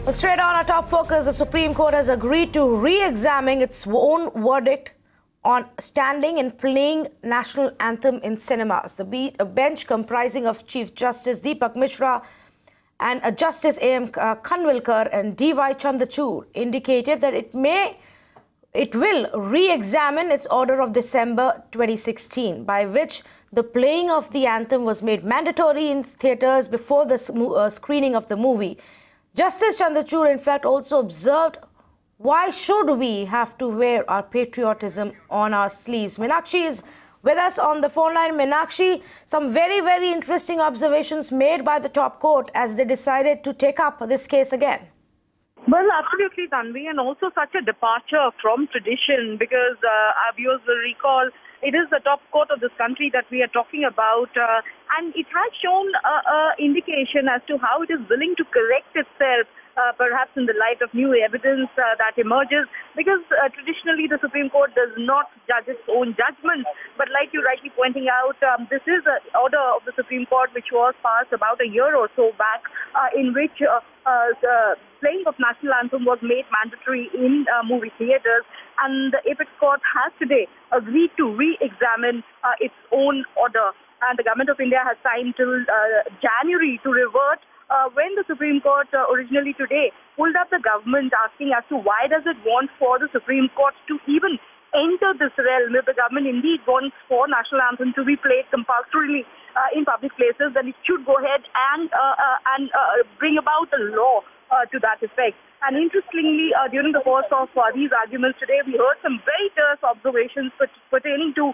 Well, straight on our top focus, the Supreme Court has agreed to re-examine its own verdict on standing and playing national anthem in cinemas. A bench comprising of Chief Justice Deepak Mishra and Justice A.M. Khanwilkar and D.Y. Chandrachud indicated that it will re-examine its order of December 2016, by which the playing of the anthem was made mandatory in theatres before the screening of the movie. Justice Chandrachud, in fact, also observed, why should we have to wear our patriotism on our sleeves? Meenakshi is with us on the phone line. Meenakshi, some very, very interesting observations made by the top court as they decided to take up this case again. Well, absolutely, Tanvi, and also such a departure from tradition, because our viewers will recall it is the top court of this country that we are talking about, and it has shown an indication as to how it is willing to correct itself, perhaps in the light of new evidence that emerges, because traditionally the Supreme Court does not judge its own judgments. But like you rightly pointing out, this is an order of the Supreme Court which was passed about a year or so back, in which the playing of national anthem was made mandatory in movie theatres, and the Apex Court has today agreed to re-examine its own order, and the Government of India has time till January to revert. When the Supreme Court originally today pulled up the government asking as to why does it want for the Supreme Court to even enter this realm, if the government indeed wants for national anthem to be played compulsorily in public places, then it should go ahead and bring about a law to that effect. And interestingly, during the course of these arguments today, we heard some very terse observations pertaining to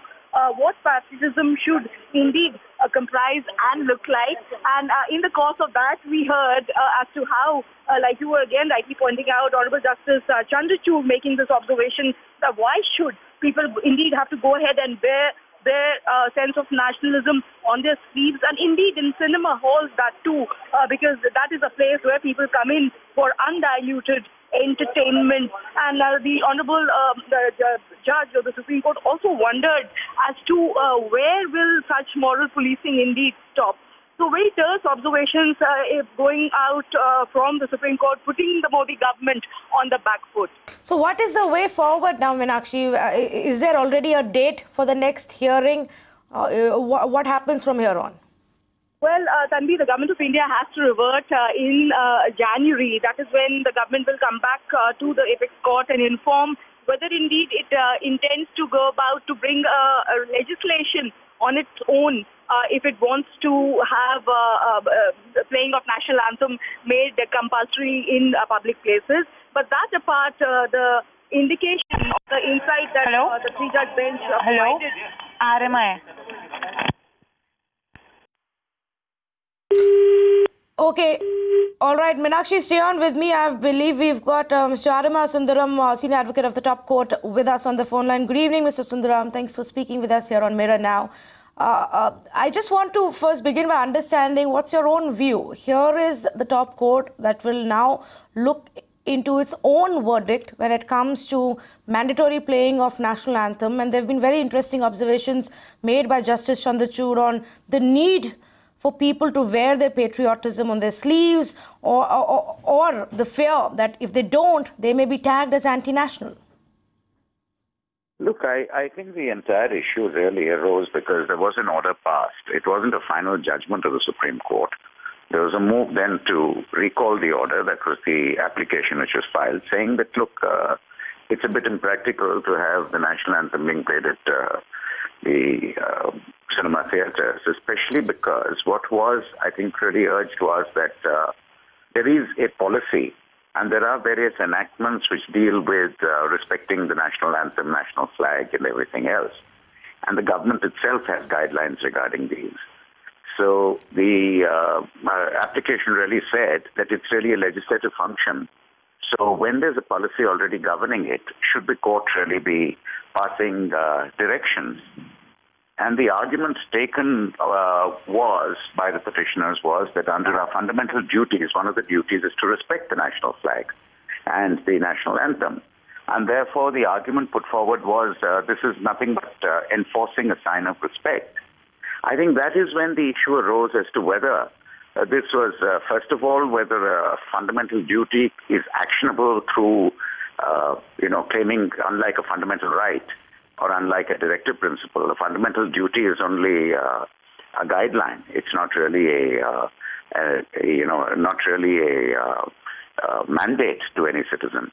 what patriotism should indeed comprise and look like. And in the course of that, we heard as to how, like you were again rightly pointing out, Honorable Justice Chandrachud making this observation that why should people indeed have to go ahead and bear their sense of nationalism on their sleeves, and indeed in cinema halls that too, because that is a place where people come in for undiluted entertainment. And the Honorable Judge of the Supreme Court also wondered as to where will such moral policing indeed stop. So very terse observations going out from the Supreme Court, putting the Modi government on the back foot. So what is the way forward now, Meenakshi? Is there already a date for the next hearing? What happens from here on? Well, Tanvi, the Government of India has to revert in January. That is when the government will come back to the Apex Court and inform whether indeed it intends to go about to bring a legislation on its own if it wants to have the playing of national anthem made compulsory in public places. But that apart, the indication of the insight that the three-judge bench provided. RMI. Okay. All right, Meenakshi, stay on with me. I believe we've got Mr. Arima Sundaram, Senior Advocate of the top court, with us on the phone line. Good evening, Mr. Sundaram. Thanks for speaking with us here on Mirror Now. I just want to first begin by understanding what's your own view. Here is the top court that will now look into its own verdict when it comes to mandatory playing of national anthem. And there have been very interesting observations made by Justice Chandrachud on the need for people to wear their patriotism on their sleeves, or the fear that if they don't, they may be tagged as anti-national. Look, I think the entire issue really arose because there was an order passed. It wasn't a final judgment of the Supreme Court. There was a move then to recall the order. That was the application which was filed, saying that, look, it's a bit impractical to have the national anthem being played at the cinema theatres, especially because what was, I think, really urged was that there is a policy and there are various enactments which deal with respecting the national anthem, national flag, and everything else. And the government itself has guidelines regarding these. So the application really said that it's really a legislative function. So when there's a policy already governing it, should the court really be passing directions? And the arguments taken was, by the petitioners, was that under our fundamental duties, one of the duties is to respect the national flag and the national anthem. And therefore, the argument put forward was this is nothing but enforcing a sign of respect. I think that is when the issue arose as to whether This was, first of all, whether a fundamental duty is actionable through, claiming unlike a fundamental right or unlike a directive principle. A fundamental duty is only a guideline. It's not really a mandate to any citizen.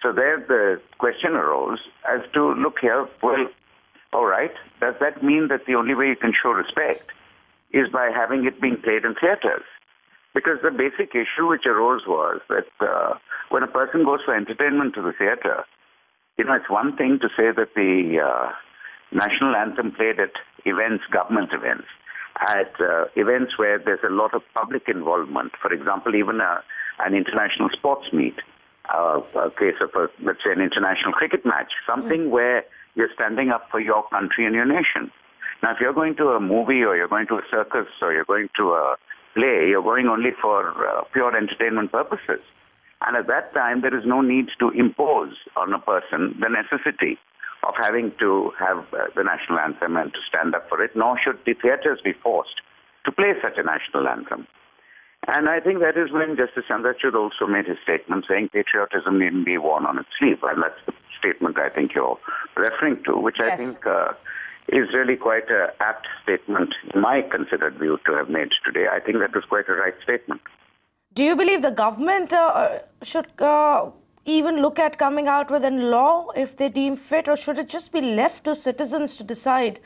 So there the question arose as to, look here, well, all right, does that mean that the only way you can show respect is by having it being played in theatres? Because the basic issue which arose was that when a person goes for entertainment to the theatre, it's one thing to say that the national anthem played at events, government events, at events where there's a lot of public involvement. For example, even an international sports meet, a case of, let's say, an international cricket match, something where you're standing up for your country and your nation. Now, if you're going to a movie or you're going to a circus or you're going to a play, you're going only for pure entertainment purposes. And at that time, there is no need to impose on a person the necessity of having to have the national anthem and to stand up for it, nor should the theatres be forced to play such a national anthem. And I think that is when Justice Chandrachud also made his statement saying patriotism needn't be worn on its sleeve. And that's the statement I think you're referring to, which I think is really quite an apt statement, in my considered view, to have made today. I think that was quite a right statement. Do you believe the government should even look at coming out with a law if they deem fit, or should it just be left to citizens to decide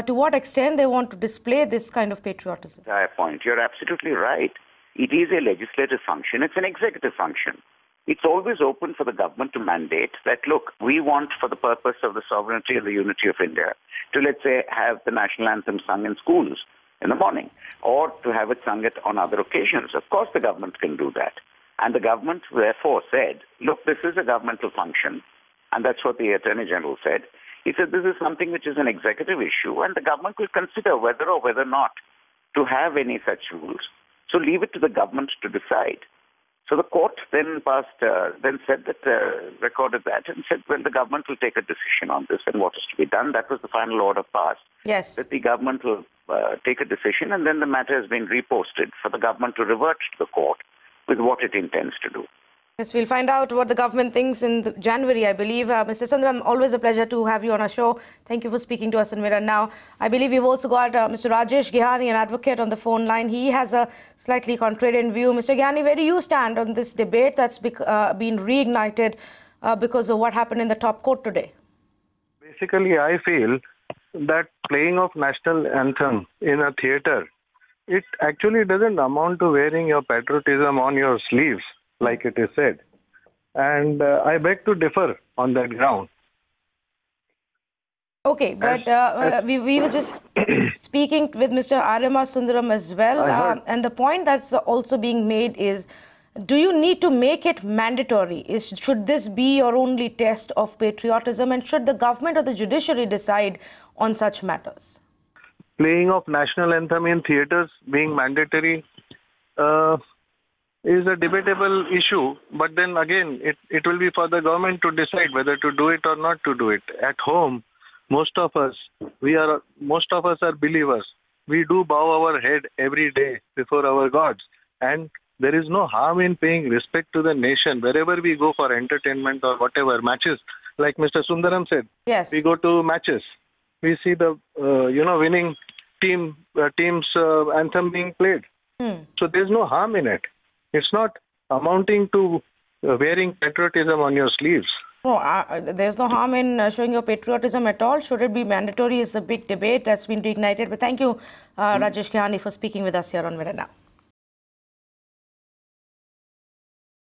to what extent they want to display this kind of patriotism? Fair point. You're absolutely right. It is a legislative function. It's an executive function. It's always open for the government to mandate that, look, we want, for the purpose of the sovereignty and the unity of India, to, let's say, have the national anthem sung in schools in the morning, or to have it sung on other occasions. Of course, the government can do that. And the government, therefore, said, look, this is a governmental function, and that's what the Attorney General said. He said this is something which is an executive issue, and the government will consider whether or whether not to have any such rules. So leave it to the government to decide. So the court then said that, recorded that and said, well, the government will take a decision on this and what is to be done. That was the final order passed. Yes. That the government will take a decision, and then the matter has been reposted for the government to revert to the court with what it intends to do. Yes, we'll find out what the government thinks in January, I believe. Mr. Sundaram, always a pleasure to have you on our show. Thank you for speaking to us in Mirror Now. I believe we've also got Mr. Rajesh Gihani, an advocate, on the phone line. He has a slightly contrarian view. Mr. Gihani, where do you stand on this debate that's been reignited because of what happened in the top court today? Basically, I feel that playing of national anthem in a theatre, it actually doesn't amount to wearing your patriotism on your sleeves, like it is said. And I beg to differ on that ground. Okay, but we were just speaking with Mr. Arima Sundaram as well. And the point that's also being made is, do you need to make it mandatory? Should this be your only test of patriotism? And should the government or the judiciary decide on such matters? Playing of national anthem in theatres being mandatory is a debatable issue, but then again, it will be for the government to decide whether to do it or not to do it. At home, most of us are believers. We do bow our head every day before our gods, and there is no harm in paying respect to the nation wherever we go for entertainment or whatever matches. Like Mr. Sundaram said, yes, we go to matches. We see the winning team's anthem being played. So there's no harm in it. It's not amounting to wearing patriotism on your sleeves. No, there's no harm in showing your patriotism at all. Should it be mandatory is the big debate that's been reignited. But thank you, Rajesh Gihani, for speaking with us here on Mirror Now.